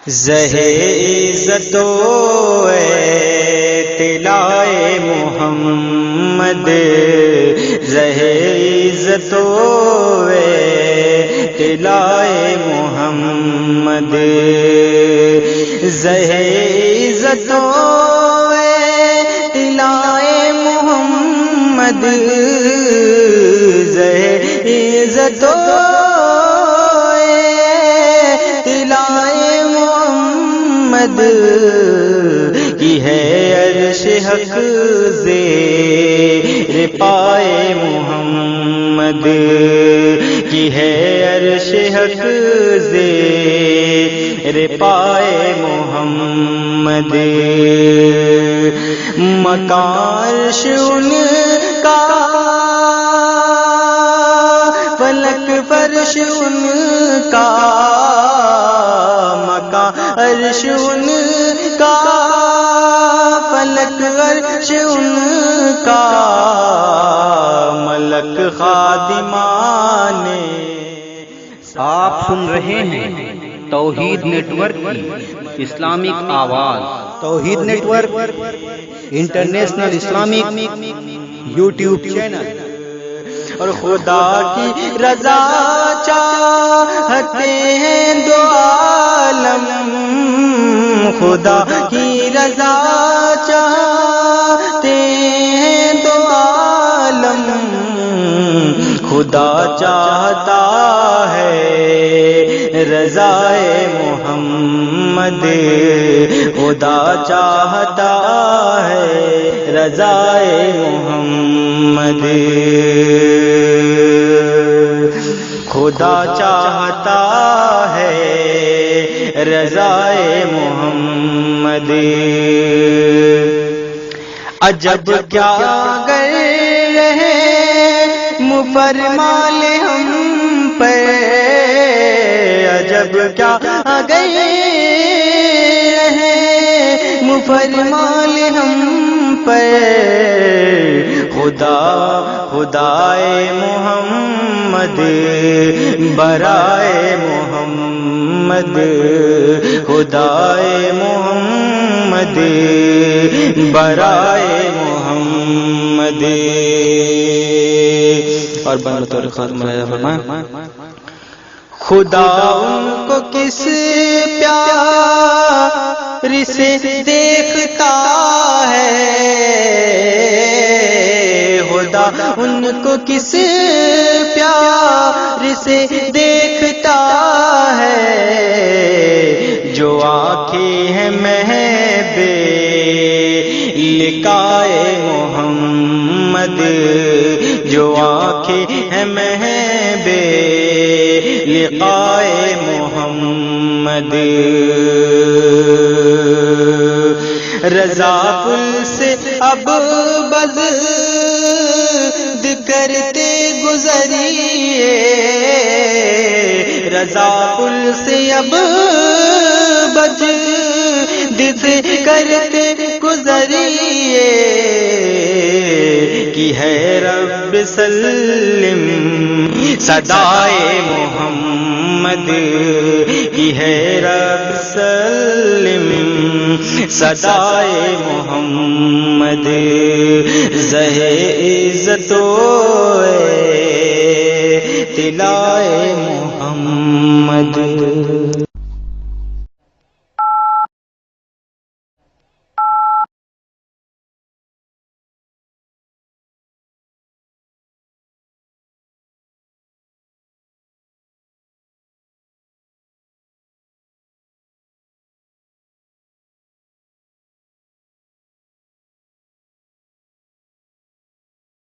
زہے عزت و اطلاع محمد، زہے عزت و اطلاع محمد، زہے عزت و اطلاع محمد، زہے عزت و کی ہے عرش حق زیر پائے محمد، کی ہے عرش حق زیر پائے محمد، مکان عرش ان کا فلک فرش ان کا، عرش ان کا فلک عرش ان کا، ملک خادمان۔ آپ سن رہے ہیں توحید نیٹ ورک کی اسلامک آواز۔ Tauheed network international Islamic YouTube channel. اور خدا کی رضا چاہتے ہیں دو عالم، خدا کی رضا چاہتے ہیں دو عالم، خدا چاہتا ہے رضائے محمد، خدا چاہتا ہے رضائے محمد، خدا چاہتا ہے رضائے محمد۔ عجب کیا گر رہے مفرمان ہم پر، عجب کیا گر رہے مفرمان ہم پر، خدا خدائے محمد برائے محمد، خدائے محمد برائے محمد۔ اور بطور خاتمہ فرمائیں، خدا ان کو کس پیار سے دیکھتا ہے، خدا ان کو کس پیار سے دیکھتا ہے، جو آنکھیں ہیں محب لقائے محمد، جو آنکھیں ہیں محب لقائے محمد، رضا پل سے اب بز کرتے گزریے، رضا پل سے اب بجد کرتے گزریے، کی ہے رب سلم صدائے محمد، کی ہے رب سلم صدائے محمد، زہے عزت و اطلاع محمد۔